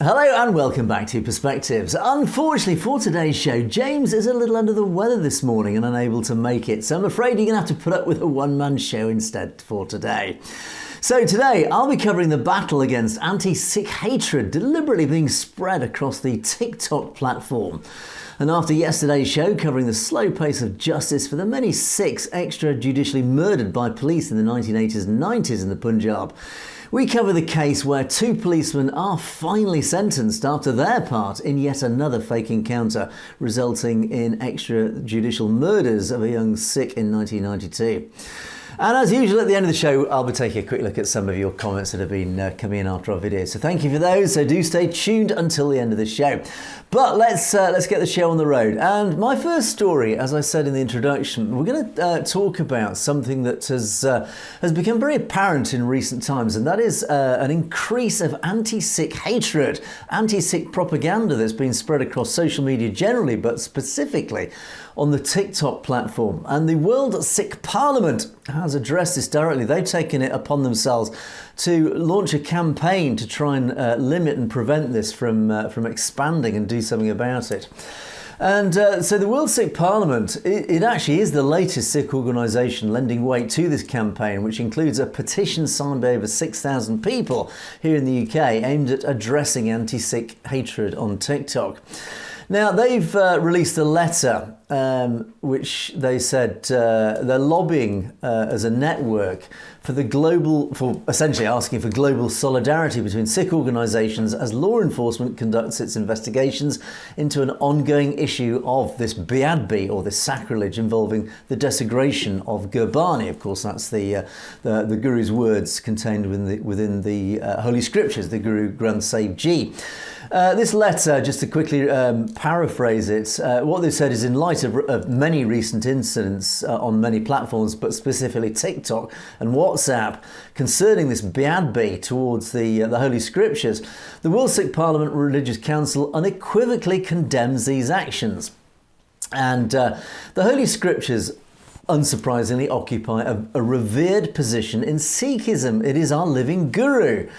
Hello and welcome back to Perspectives. Unfortunately for today's show, James is a little under the weather this morning and unable to make it, so I'm afraid you're going to have to put up with a one-man show instead for today. So today I'll be covering the battle against anti-Sikh hatred deliberately being spread across the TikTok platform. And after yesterday's show covering the slow pace of justice for the many Sikhs extrajudicially murdered by police in the 1980s and 90s in the Punjab, we cover the case where two policemen are finally sentenced after their part in yet another fake encounter, resulting in extrajudicial murders of a young Sikh in 1992. And as usual, at the end of the show, I'll be taking a quick look at some of your comments that have been coming in after our video. So thank you for those. So do stay tuned until the end of the show. But let's get the show on the road. And my first story, as I said in the introduction, we're going to talk about something that has become very apparent in recent times, and that is an increase of anti-Sikh hatred, anti-Sikh propaganda that's been spread across social media generally, but specifically on the TikTok platform. And the World Sikh Parliament has addressed this directly. They've taken it upon themselves to launch a campaign to try and limit and prevent this from expanding and do something about it. And so the World Sikh Parliament, it actually is the latest Sikh organisation lending weight to this campaign, which includes a petition signed by over 6,000 people here in the UK aimed at addressing anti-Sikh hatred on TikTok. Now, they've released a letter which they said they're lobbying as a network for essentially asking for global solidarity between Sikh organisations as law enforcement conducts its investigations into an ongoing issue of this biadbi, or this sacrilege involving the desecration of Gurbani. Of course, that's the Guru's words contained within the Holy Scriptures, the Guru Granth Sahib Ji. This letter, just to quickly paraphrase it, what they said is, in light of many recent incidents on many platforms, but specifically TikTok and WhatsApp, concerning this biadbi towards the Holy Scriptures, the World Sikh Parliament Religious Council unequivocally condemns these actions. And the Holy Scriptures, unsurprisingly, occupy a revered position in Sikhism. It is our living guru.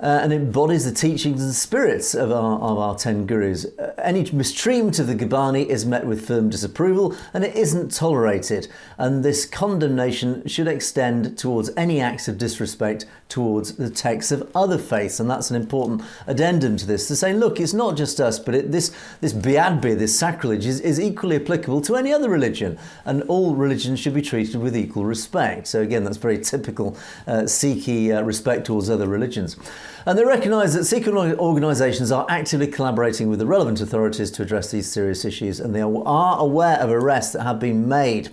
And embodies the teachings and spirits of our 10 gurus. Any mistreatment of the Gurbani is met with firm disapproval, and it isn't tolerated. And this condemnation should extend towards any acts of disrespect towards the texts of other faiths. And that's an important addendum to this, to say, look, it's not just us, but this biadbi, this sacrilege, is equally applicable to any other religion, and all religions should be treated with equal respect. So again, that's very typical Sikhi respect towards other religions. And they recognise that Sikh organisations are actively collaborating with the relevant authorities to address these serious issues, and they are aware of arrests that have been made.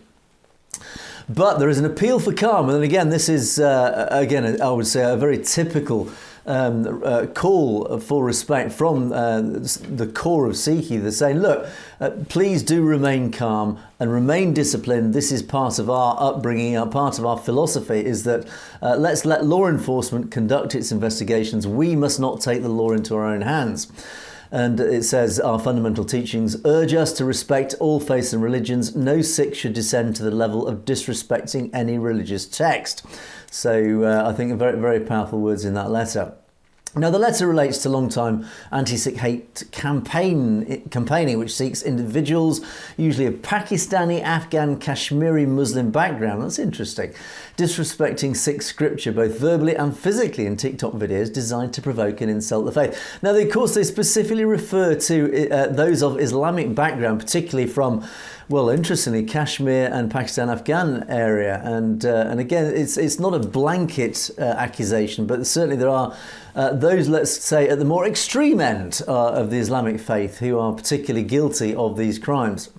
But there is an appeal for calm, and again, this is, again, I would say, a very typical call for respect from the core of Sikhi. They're saying, look, please do remain calm and remain disciplined. This is part of our upbringing, part of our philosophy is that let's let law enforcement conduct its investigations. We must not take the law into our own hands. And it says, our fundamental teachings urge us to respect all faiths and religions. No Sikh should descend to the level of disrespecting any religious text. So I think very, very powerful words in that letter. Now, the letter relates to long-time anti-Sikh hate campaigning, which seeks individuals, usually of Pakistani, Afghan, Kashmiri Muslim background, that's interesting, disrespecting Sikh scripture both verbally and physically in TikTok videos designed to provoke and insult the faith. Now, of course, they specifically refer to those of Islamic background, particularly from, well, interestingly, Kashmir and Pakistan, Afghan area. And again, it's not a blanket accusation, but certainly there are those, let's say, at the more extreme end of the Islamic faith who are particularly guilty of these crimes.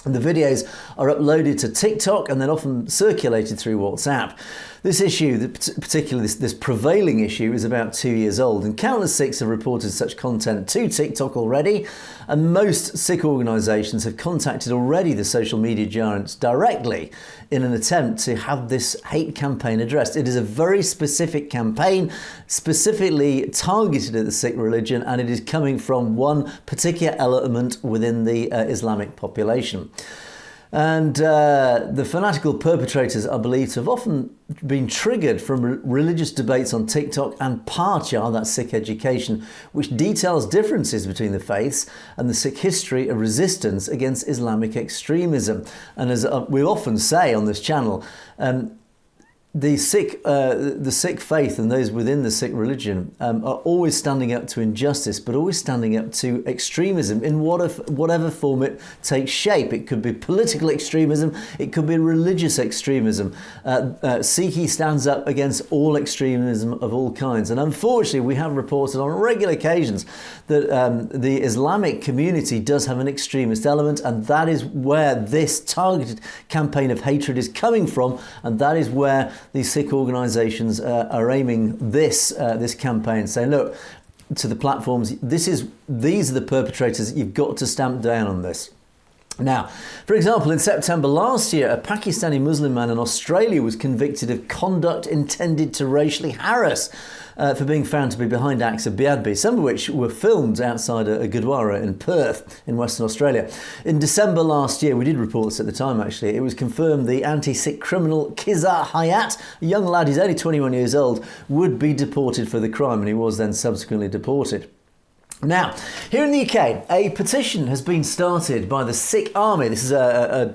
And the videos are uploaded to TikTok and then often circulated through WhatsApp. This issue, particularly this prevailing issue, is about 2 years old, and countless Sikhs have reported such content to TikTok already, and most Sikh organisations have contacted already the social media giants directly in an attempt to have this hate campaign addressed. It is a very specific campaign, specifically targeted at the Sikh religion, and it is coming from one particular element within the Islamic population. And the fanatical perpetrators are believed to have often been triggered from religious debates on TikTok and Parchar, that's Sikh education, which details differences between the faiths and the Sikh history of resistance against Islamic extremism. And as we often say on this channel, the Sikh faith and those within the Sikh religion are always standing up to injustice, but always standing up to extremism in whatever form it takes shape. It could be political extremism, it could be religious extremism. Sikhi stands up against all extremism of all kinds. And unfortunately, we have reported on regular occasions that the Islamic community does have an extremist element, and that is where this targeted campaign of hatred is coming from, and that is where these Sikh organisations are aiming this campaign, saying, look, to the platforms, these are the perpetrators, you've got to stamp down on this. Now, for example, in September last year, a Pakistani Muslim man in Australia was convicted of conduct intended to racially harass for being found to be behind acts of beadbi, some of which were filmed outside a Gurdwara in Perth in Western Australia. In December last year, we did report this at the time actually, it was confirmed the anti-Sikh criminal Kizar Hayat, a young lad who's only 21 years old, would be deported for the crime, and he was then subsequently deported. Now, here in the UK, a petition has been started by the Sikh Army. This is a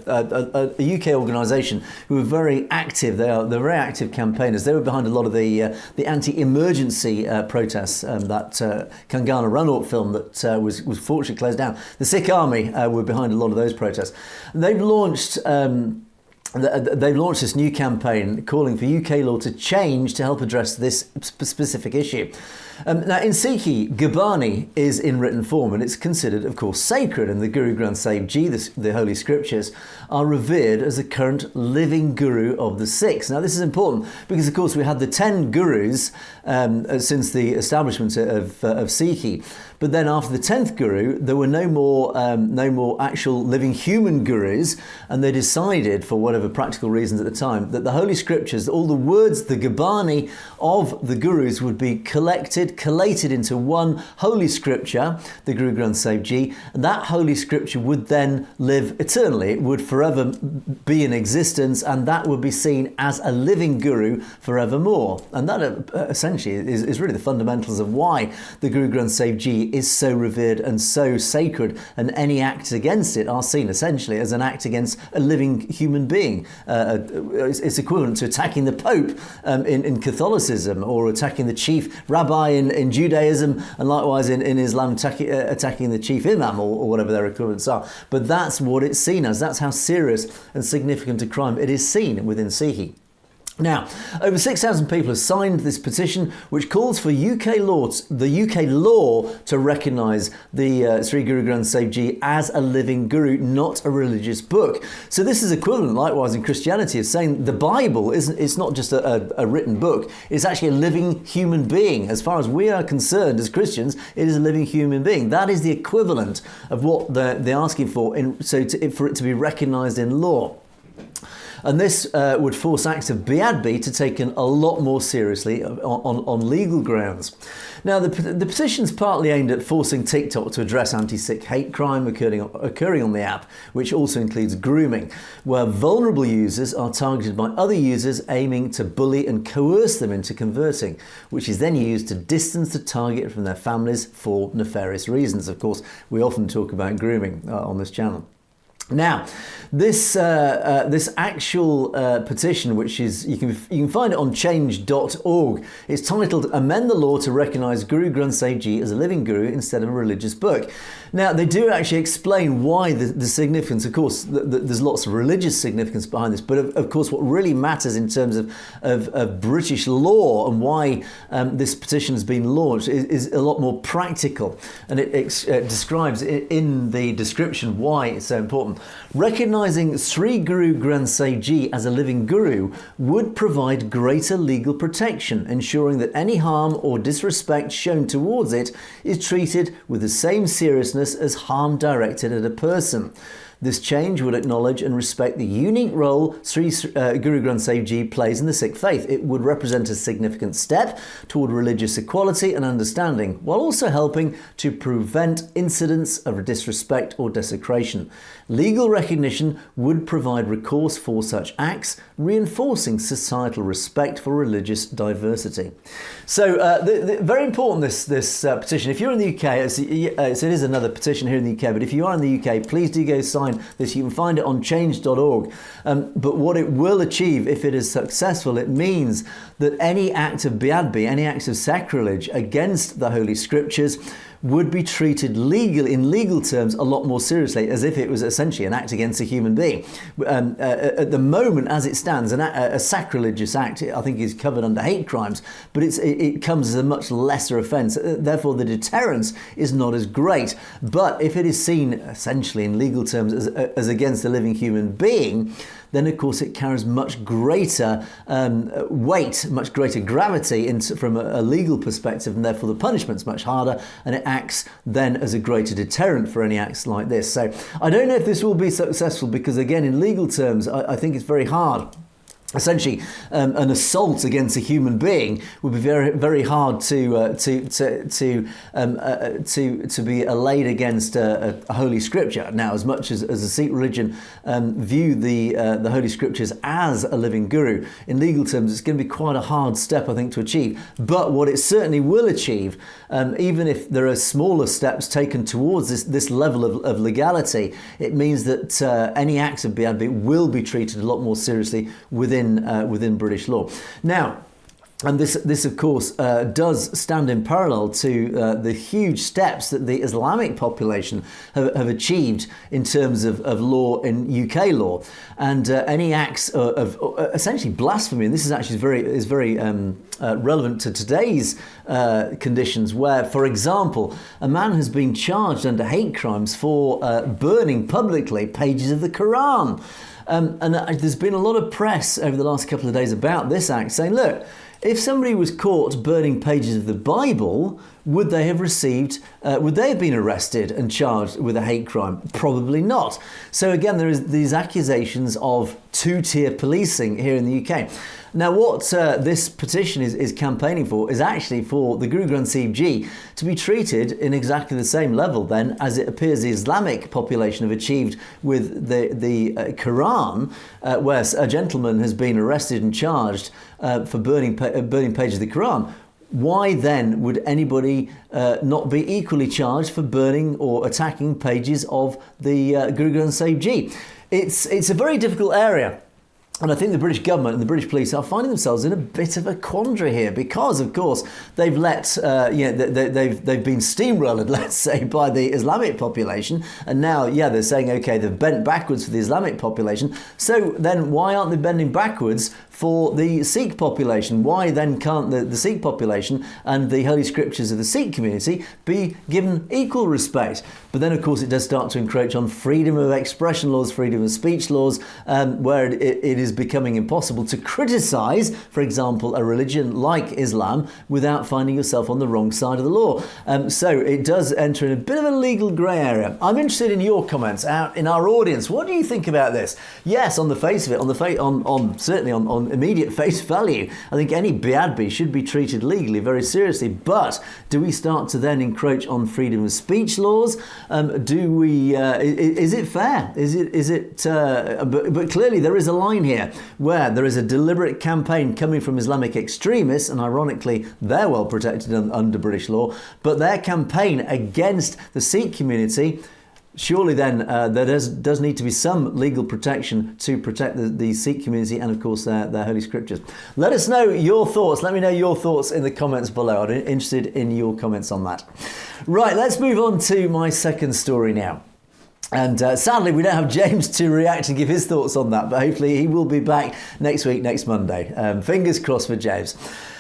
UK organisation who are very active. They're very active campaigners. They were behind a lot of the anti-emergency protests, that Kangana Ranaut film that was fortunately closed down. The Sikh Army were behind a lot of those protests. They've launched this new campaign calling for UK law to change to help address this specific issue. Now, in Sikhi, Gurbani is in written form, and it's considered, of course, sacred, and the Guru Granth Sahib Ji, the Holy Scriptures, are revered as the current living guru of the Sikhs. Now, this is important because, of course, we had the 10 gurus since the establishment of Sikhi, but then after the 10th guru, there were no more actual living human gurus, and they decided, for whatever practical reasons at the time, that the Holy Scriptures, all the words, the Gurbani of the gurus would be collated into one Holy Scripture, the Guru Granth Sahib Ji, and that Holy Scripture would then live eternally. It would forever be in existence, and that would be seen as a living guru forevermore. And that essentially is really the fundamentals of why the Guru Granth Sahib Ji is so revered and so sacred, and any acts against it are seen essentially as an act against a living human being. It's equivalent to attacking the Pope in Catholicism, or attacking the chief rabbi in Judaism, and likewise in Islam attacking the chief imam, or whatever their equivalents are. But that's what it's seen as. That's how serious and significant a crime it is seen within Sikhi. Now, over 6,000 people have signed this petition, which calls for the UK law to recognise the Sri Guru Granth Sahib Ji as a living guru, not a religious book. So this is equivalent, likewise, in Christianity, of saying the Bible it's not just a written book, it's actually a living human being. As far as we are concerned as Christians, it is a living human being. That is the equivalent of what they're asking for, for it to be recognised in law. And this would force acts of beadbi to be taken a lot more seriously on legal grounds. Now, the petition's partly aimed at forcing TikTok to address anti-Sikh hate crime occurring on the app, which also includes grooming, where vulnerable users are targeted by other users aiming to bully and coerce them into converting, which is then used to distance the target from their families for nefarious reasons. Of course, we often talk about grooming on this channel. Now, this actual petition, which is you can find it on change.org, it's titled "Amend the Law to Recognise Guru Granth Sahib Ji as a Living Guru Instead of a Religious Book." Now, they do actually explain why the significance. Of course, there's lots of religious significance behind this, but of course, what really matters in terms of British law and why this petition has been launched is a lot more practical, and it describes in the description why it's so important. Recognising Sri Guru Granth Sahib Ji as a living guru would provide greater legal protection, ensuring that any harm or disrespect shown towards it is treated with the same seriousness as harm directed at a person. This change would acknowledge and respect the unique role Sri Guru Granth Sahib Ji plays in the Sikh faith. It would represent a significant step toward religious equality and understanding, while also helping to prevent incidents of disrespect or desecration. Legal recognition would provide recourse for such acts, reinforcing societal respect for religious diversity. So, very important, this petition. If you're in the UK, it is another petition here in the UK, but if you are in the UK, please do go sign this. You can find it on change.org. But what it will achieve, if it is successful, it means that any act of beadbi, any acts of sacrilege against the Holy Scriptures, would be treated in legal terms a lot more seriously, as if it was essentially an act against a human being. At the moment, as it stands, a sacrilegious act, I think, is covered under hate crimes, but it comes as a much lesser offence. Therefore, the deterrence is not as great. But if it is seen essentially in legal terms as against a living human being, then of course it carries much greater weight, much greater gravity from a legal perspective, and therefore the punishment's much harder, and it acts then as a greater deterrent for any acts like this. So I don't know if this will be successful, because again, in legal terms, I think it's very hard. Essentially, an assault against a human being would be very, very hard to be allayed against a Holy Scripture. Now, as much as the Sikh religion view the Holy Scriptures as a living guru, in legal terms, it's going to be quite a hard step, I think, to achieve. But what it certainly will achieve, even if there are smaller steps taken towards this level of legality, it means that any acts of beadbi will be treated a lot more seriously within British law. Now, and this of course does stand in parallel to the huge steps that the Islamic population have achieved in terms of law in UK law, and any acts of essentially blasphemy. And this is actually very relevant to today's conditions, where, for example, a man has been charged under hate crimes for burning publicly pages of the Quran. And there's been a lot of press over the last couple of days about this act, saying, look, if somebody was caught burning pages of the Bible, would they have been arrested and charged with a hate crime? Probably not. So again, there is these accusations of two-tier policing here in the UK. Now, what this petition is campaigning for is actually for the Guru Granth Sahib Ji to be treated in exactly the same level then as it appears the Islamic population have achieved with the Quran, where a gentleman has been arrested and charged for burning pages of the Quran. Why then would anybody not be equally charged for burning or attacking pages of the Guru Granth Sahib Ji? It's a very difficult area. And I think the British government and the British police are finding themselves in a bit of a quandary here, because, of course, they've they've been steamrolled, let's say, by the Islamic population, and now, they're saying, okay, they've bent backwards for the Islamic population. So then, why aren't they bending backwards for the Sikh population? Why then can't the Sikh population and the Holy Scriptures of the Sikh community be given equal respect? But then, of course, it does start to encroach on freedom of expression laws, freedom of speech laws, where it is becoming impossible to criticise, for example, a religion like Islam without finding yourself on the wrong side of the law. So it does enter in a bit of a legal grey area. I'm interested in your comments out in our audience. What do you think about this? Yes, on the face of it, certainly on immediate face value, I think any beadbi should be treated legally very seriously. But do we start to then encroach on freedom of speech laws? Is it fair? But clearly there is a line here where there is a deliberate campaign coming from Islamic extremists, and ironically they're well protected under British law, but their campaign against the Sikh community. Surely then there does need to be some legal protection to protect the Sikh community and, of course, their Holy Scriptures. Let us know your thoughts. Let me know your thoughts in the comments below. I'm interested in your comments on that. Right, let's move on to my second story now. And sadly, we don't have James to react and give his thoughts on that, but hopefully he will be back next week, next Monday. Fingers crossed for James.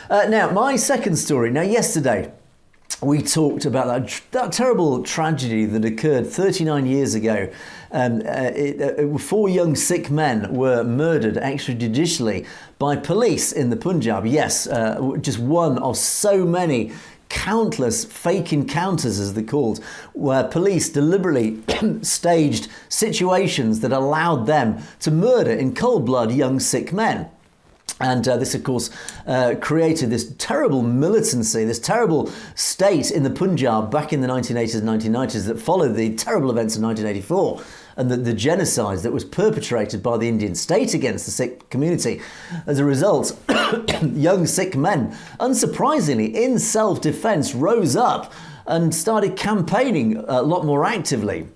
Now, my second story. Now, yesterday, we talked about that terrible tragedy that occurred 39 years ago. 4 young Sikh men were murdered extrajudicially by police in the Punjab. Yes, just one of so many countless fake encounters, as they're called, where police deliberately staged situations that allowed them to murder in cold blood young Sikh men. And this, of course, created this terrible militancy, this terrible state in the Punjab back in the 1980s and 1990s that followed the terrible events of 1984 and the genocide that was perpetrated by the Indian state against the Sikh community. As a result, young Sikh men, unsurprisingly, in self-defence, rose up and started campaigning a lot more actively.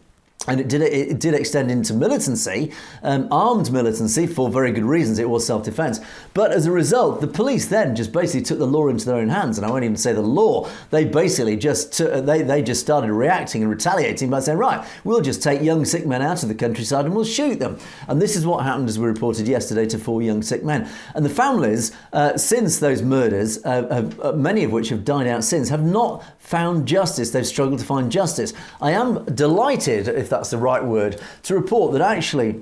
And it did extend into militancy, armed militancy, for very good reasons. It was self-defence. But as a result, the police then just basically took the law into their own hands. And I won't even say the law. They basically just they just started reacting and retaliating by saying, right, we'll just take young Sikh men out of the countryside and we'll shoot them. And this is what happened, as we reported yesterday, to 4 young Sikh men. And the families, since those murders, many of which have died out since, have not found justice. They've struggled to find justice. I am delighted, if that's the right word, to report that actually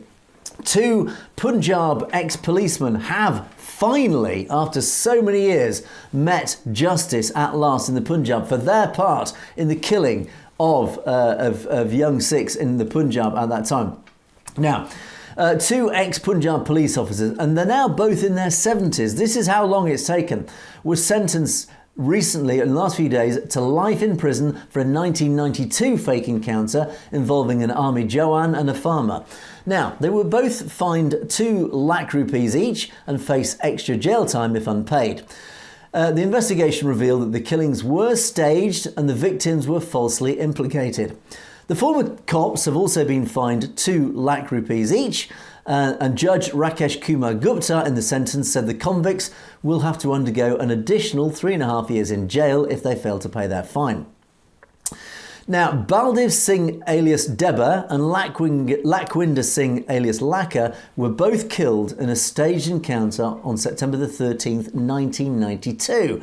2 Punjab ex-policemen have finally, after so many years, met justice at last in the Punjab for their part in the killing of young Sikhs in the Punjab at that time. Now, 2 ex-Punjab police officers, and they're now both in their 70s. This is how long it's taken, were sentenced recently, in the last few days, to life in prison for a 1992 fake encounter involving an army Jawan and a farmer. Now, they were both fined 2 lakh rupees each and face extra jail time if unpaid. The investigation revealed that the killings were staged and the victims were falsely implicated. The former cops have also been fined 2 lakh rupees each, and Judge Rakesh Kumar Gupta in the sentence said the convicts will have to undergo an additional 3.5 years in jail if they fail to pay their fine. Now, Baldev Singh alias Deba and Lakwinder Singh alias Laka were both killed in a staged encounter on September the 13th, 1992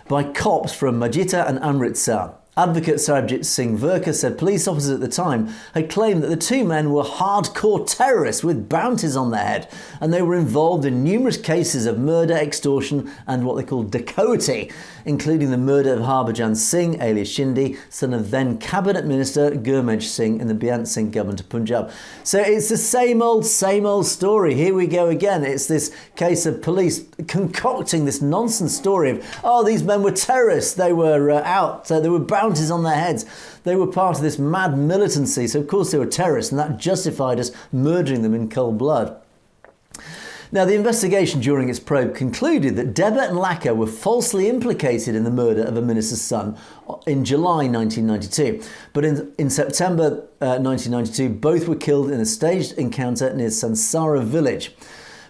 by cops from Majita and Amritsar. Advocate Sarabjit Singh Verka said police officers at the time had claimed that the 2 men were hardcore terrorists with bounties on their head, and they were involved in numerous cases of murder, extortion and what they call dacoity, including the murder of Harbhajan Singh alias Shindi, son of then Cabinet Minister Gurmej Singh in the Beyant Singh government of Punjab. So it's the same old story. Here we go again. It's this case of police concocting this nonsense story of, oh, these men were terrorists, they were out, they were bounties on their heads. They were part of this mad militancy, so of course they were terrorists, and that justified us murdering them in cold blood. Now, the investigation during its probe concluded that Deba and Laka were falsely implicated in the murder of a minister's son in July 1992. But in September 1992, both were killed in a staged encounter near Sansara village.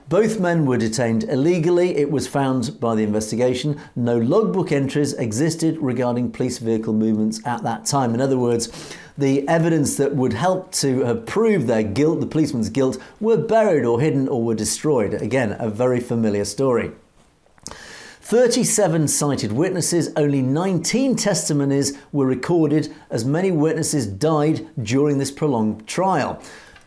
Both men were detained illegally. It was found by the investigation no logbook entries existed regarding police vehicle movements at that time. In other words, the evidence that would help to have proved their guilt, the policeman's guilt, were buried or hidden or were destroyed. Again, a very familiar story. 37 cited witnesses, only 19 testimonies were recorded, as many witnesses died during this prolonged trial.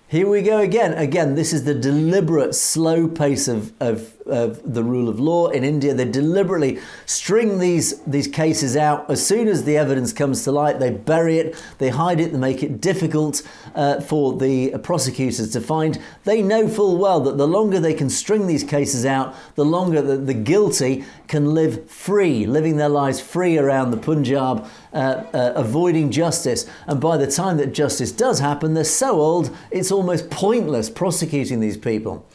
Here we go again. Again, this is the deliberate slow pace of the rule of law in India. They deliberately string these cases out. As soon as the evidence comes to light, they bury it, they hide it, they make it difficult for the prosecutors to find. They know full well that the longer they can string these cases out, the longer the guilty can live free, living their lives free around the Punjab, avoiding justice. And by the time that justice does happen, they're so old, it's almost pointless prosecuting these people.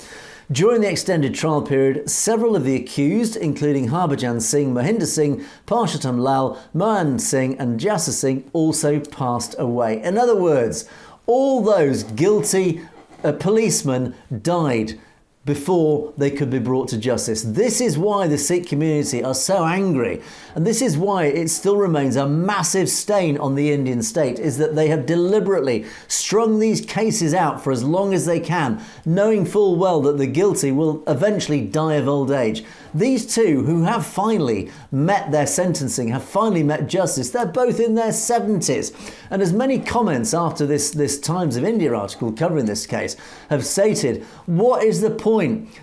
During the extended trial period, several of the accused, including Harbhajan Singh, Mahinder Singh, Parshatam Lal, Mohan Singh and Jassa Singh, also passed away. In other words, all those guilty policemen died before they could be brought to justice. This is why the Sikh community are so angry, and this is why it still remains a massive stain on the Indian state, is that they have deliberately strung these cases out for as long as they can, knowing full well that the guilty will eventually die of old age. These 2 who have finally met their sentencing, have finally met justice, they're both in their 70s. And as many comments after this Times of India article covering this case have stated, what is the point?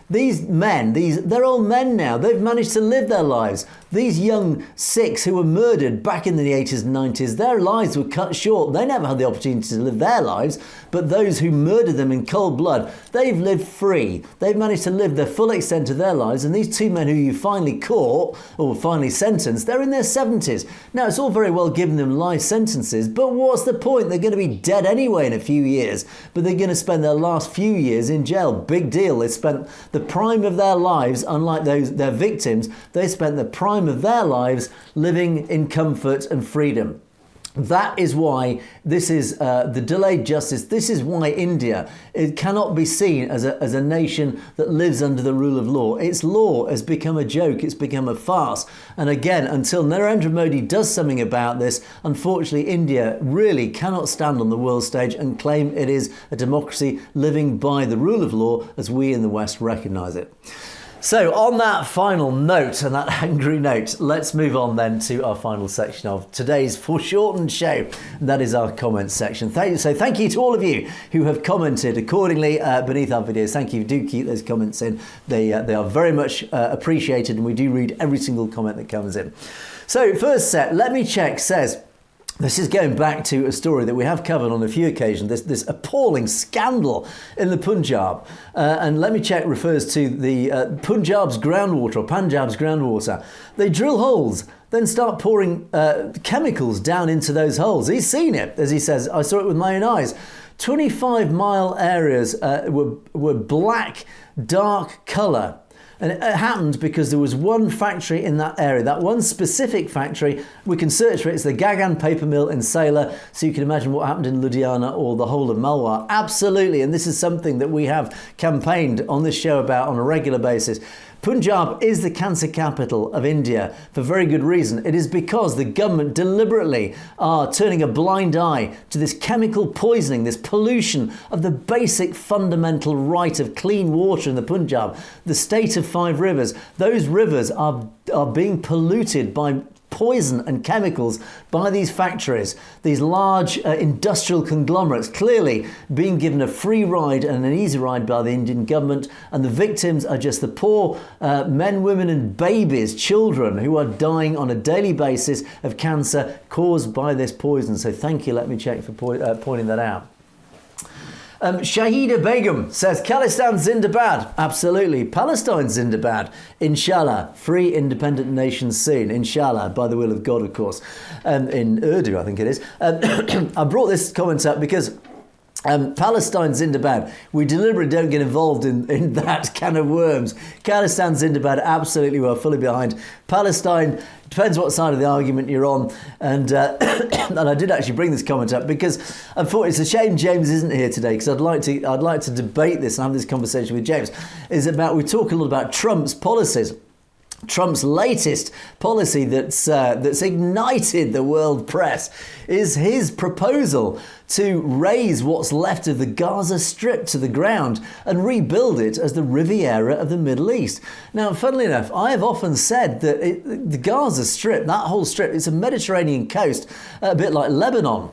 These men, they're old men now. They've managed to live their lives. These young Sikhs who were murdered back in the 80s and 90s, their lives were cut short. They never had the opportunity to live their lives, but those who murdered them in cold blood, they've lived free. They've managed to live the full extent of their lives, and these two men who you finally caught, or finally sentenced, they're in their 70s. Now, it's all very well giving them life sentences, but what's the point? They're going to be dead anyway in a few years, but they're going to spend their last few years in jail. Big deal. They spent the prime of their lives, unlike their victims, they spent the prime of their lives living in comfort and freedom. That is why this is the delayed justice. This is why India, it cannot be seen as a nation that lives under the rule of law. Its law has become a joke. It's become a farce. And again, until Narendra Modi does something about this, unfortunately, India really cannot stand on the world stage and claim it is a democracy living by the rule of law as we in the West recognise it. So on that final note and that angry note, let's move on then to our final section of today's foreshortened show. That is our comments section. So thank you to all of you who have commented accordingly beneath our videos. Thank you. Do keep those comments in. They are very much appreciated, and we do read every single comment that comes in. So first set, let me check, says, this is going back to a story that we have covered on a few occasions, this appalling scandal in the Punjab. And let me check refers to the Punjab's groundwater, or Punjab's groundwater. They drill holes, then start pouring chemicals down into those holes. He's seen it, as he says, I saw it with my own eyes. 25-mile areas were black, dark colour. And it happened because there was one factory in that area, that one specific factory. We can search for it. It's the Gagan paper mill in Sailor. So you can imagine what happened in Ludhiana or the whole of Malwar. Absolutely. And this is something that we have campaigned on this show about on a regular basis. Punjab is the cancer capital of India for very good reason. It is because the government deliberately are turning a blind eye to this chemical poisoning, this pollution of the basic fundamental right of clean water in the Punjab, the state of 5 rivers. Those rivers are being polluted by poison and chemicals by these factories, these large industrial conglomerates, clearly being given a free ride and an easy ride by the Indian government, and the victims are just the poor men, women and babies, children who are dying on a daily basis of cancer caused by this poison. So thank you, let me check for pointing that out. Shahida Begum says, Khalistan Zindabad. Absolutely. Palestine Zindabad. Inshallah. Free independent nation soon. Inshallah. By the will of God, of course. In Urdu, I think it is. I brought this comment up because Palestine Zindabad, we deliberately don't get involved in that can of worms. Khalistan Zindabad, absolutely, we're fully behind. Palestine, depends what side of the argument you're on. And and I did actually bring this comment up because unfortunately it's a shame James isn't here today, because I'd like to debate this and have this conversation with James. We talk a lot about Trump's policies. Trump's latest policy that's ignited the world press is his proposal to raise what's left of the Gaza Strip to the ground and rebuild it as the Riviera of the Middle East. Now, funnily enough, I have often said that the Gaza Strip, that whole strip, it's a Mediterranean coast, a bit like Lebanon.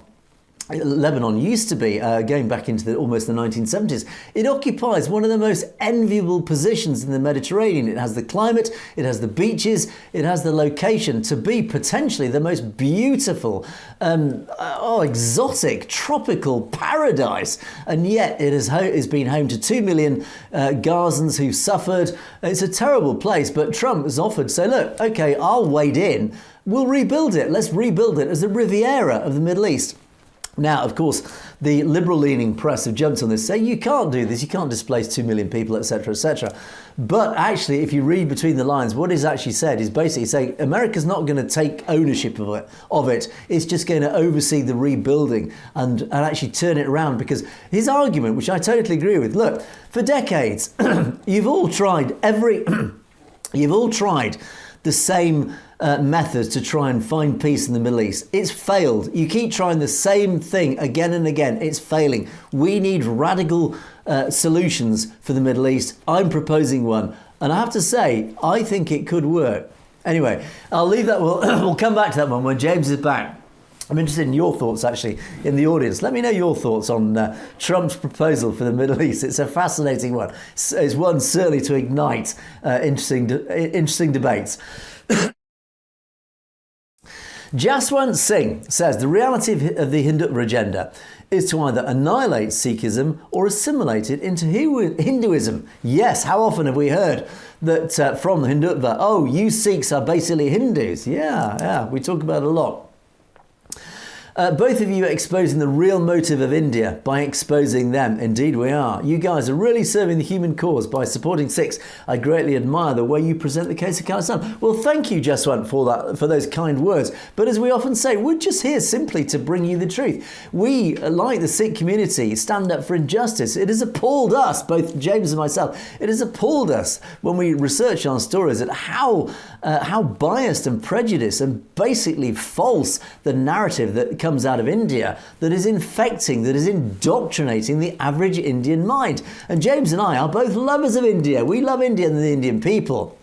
Lebanon used to be, going back into almost the 1970s. It occupies one of the most enviable positions in the Mediterranean. It has the climate, it has the beaches, it has the location to be potentially the most beautiful, exotic, tropical paradise. And yet it has been home to 2 million Gazans who've suffered. It's a terrible place, but Trump has offered, so look, okay, I'll wade in, we'll rebuild it. Let's rebuild it as the Riviera of the Middle East. Now, of course, the liberal-leaning press have jumped on this, saying you can't do this, you can't displace 2 million people, etc., etc. But actually, if you read between the lines, what he's actually said is basically saying America's not going to take ownership of it. It's just going to oversee the rebuilding and actually turn it around. Because his argument, which I totally agree with, look, for decades, you've all tried the same methods to try and find peace in the Middle East. It's failed. You keep trying the same thing again and again. It's failing. We need radical solutions for the Middle East. I'm proposing one. And I have to say, I think it could work. Anyway, I'll leave that. We'll come back to that one when James is back. I'm interested in your thoughts, actually, in the audience. Let me know your thoughts on Trump's proposal for the Middle East. It's a fascinating one. It's one certainly to ignite interesting debates. Jaswant Singh says the reality of the Hindutva agenda is to either annihilate Sikhism or assimilate it into Hinduism. Yes, how often have we heard that from the Hindutva, oh, you Sikhs are basically Hindus. Yeah, we talk about it a lot. Both of you are exposing the real motive of India by exposing them. Indeed we are. You guys are really serving the human cause by supporting Sikhs. I greatly admire the way you present the case of Khalistan. Well, thank you, Jaswant, for those kind words. But as we often say, we're just here simply to bring you the truth. We, like the Sikh community, stand up for injustice. It has appalled us, both James and myself, it has appalled us when we research our stories at how biased and prejudiced and basically false the narrative that comes out of India that is infecting, that is indoctrinating the average Indian mind. And James and I are both lovers of India. We love India and the Indian people.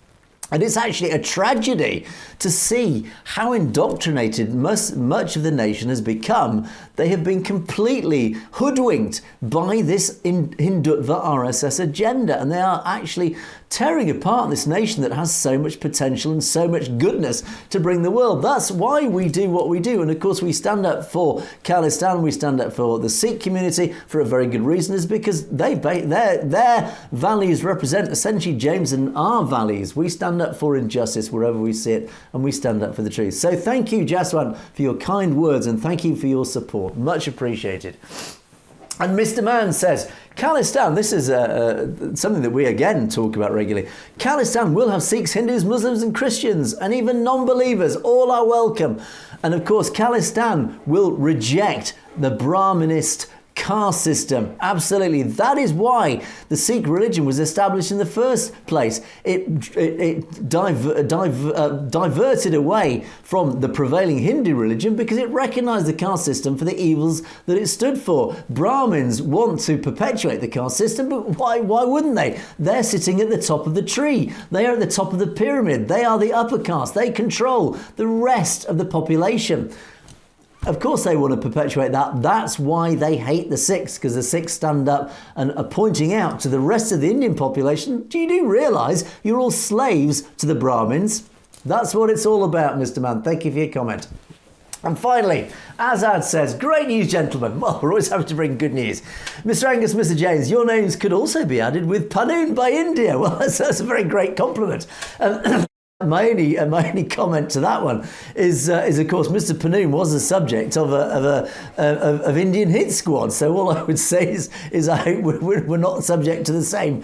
And it's actually a tragedy to see how indoctrinated much of the nation has become. They have been completely hoodwinked by this Hindutva RSS agenda, and they are actually tearing apart this nation that has so much potential and so much goodness to bring the world. That's why we do what we do. And of course, we stand up for Khalistan, we stand up for the Sikh community for a very good reason, is because their values represent essentially James and our values. We stand up for injustice wherever we see it, and we stand up for the truth. So thank you, Jaswant, for your kind words, and thank you for your support. Much appreciated. And Mr. Mann says, Khalistan, this is something that we again talk about regularly. Khalistan will have Sikhs, Hindus, Muslims and Christians, and even non-believers. All are welcome. And of course, Khalistan will reject the Brahminist caste system. Absolutely. That is why the Sikh religion was established in the first place. It diverted away from the prevailing Hindu religion because it recognized the caste system for the evils that it stood for. Brahmins want to perpetuate the caste system, but why wouldn't they? They're sitting at the top of the tree. They are at the top of the pyramid. They are the upper caste. They control the rest of the population. Of course they want to perpetuate that. That's why they hate the Sikhs, because the Sikhs stand up and are pointing out to the rest of the Indian population, do you realise you're all slaves to the Brahmins? That's what it's all about, Mr. Mann. Thank you for your comment. And finally, Azad says, great news, gentlemen. Well, we're always happy to bring good news. Mr. Angus, Mr. James, your names could also be added with Panoon by India. Well, that's a very great compliment. My only comment to that one is of course Mr. Panoon was the subject of Indian hit squad. So all I would say is I hope we're not subject to the same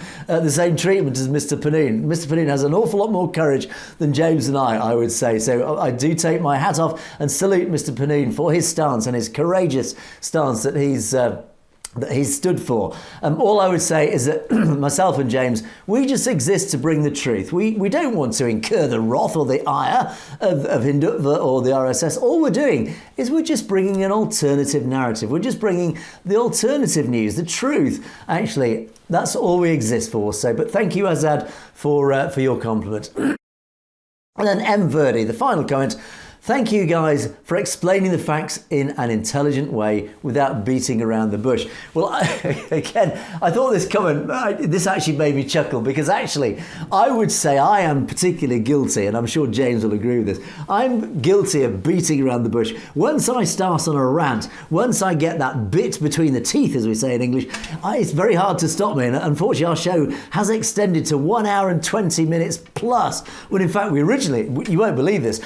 treatment as Mr. Panoon. Mr. Panoon has an awful lot more courage than James and I would say. So I do take my hat off and salute Mr. Panoon for his stance and his courageous stance that he's stood for. All I would say is that myself and James, we just exist to bring the truth. We don't want to incur the wrath or the ire of Hindutva or the RSS. All we're doing is we're just bringing an alternative narrative. We're just bringing the alternative news, the truth. Actually, that's all we exist for. So, but thank you, Azad, for your compliment. And then M. Verdi, the final comment. Thank you guys for explaining the facts in an intelligent way without beating around the bush. Well, again, I thought this comment, this actually made me chuckle because actually I would say I am particularly guilty, and I'm sure James will agree with this. I'm guilty of beating around the bush. Once I start on a rant, once I get that bit between the teeth, as we say in English, it's very hard to stop me. And unfortunately, our show has extended to 1 hour and 20 minutes plus, when in fact we originally, you won't believe this,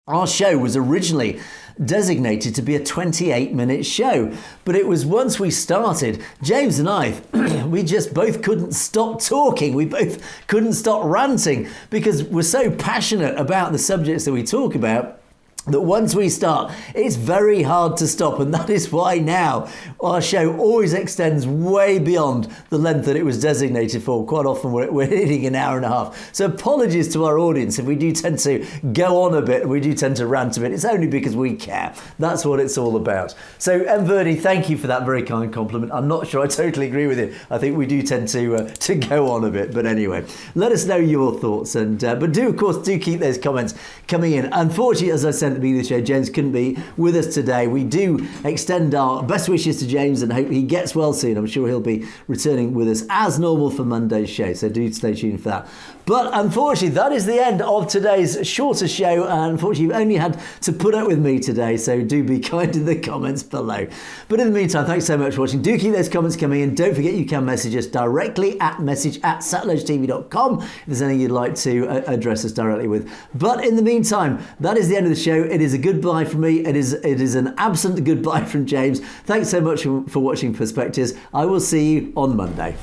our show was originally designated to be a 28-minute show. But it was once we started, James and I, we just both couldn't stop talking. We both couldn't stop ranting because we're so passionate about the subjects that we talk about that once we start, it's very hard to stop. And that is why now our show always extends way beyond the length that it was designated for. Quite often we're hitting an hour and a half. So apologies to our audience if we do tend to go on a bit, we do tend to rant a bit. It's only because we care. That's what it's all about. So M. Verdi, thank you for that very kind compliment. I'm not sure I totally agree with you. I think we do tend to go on a bit. But anyway, let us know your thoughts. And but do, of course, do keep those comments coming in. Unfortunately, as I said, said at the beginning of the show, James couldn't be with us today. We do extend our best wishes to James and hope he gets well soon. I'm sure he'll be returning with us as normal for Monday's show, so do stay tuned for that. But unfortunately, that is the end of today's shorter show, and unfortunately you've only had to put up with me today, so do be kind in the comments below. But in the meantime, thanks so much for watching. Do keep those comments coming in. Don't forget you can message us directly at message@satellitetv.com if there's anything you'd like to address us directly with. But in the meantime, that is the end of the show. It is a goodbye from me. It is an absent goodbye from James. Thanks so much for watching Perspectives. I will see you on Monday.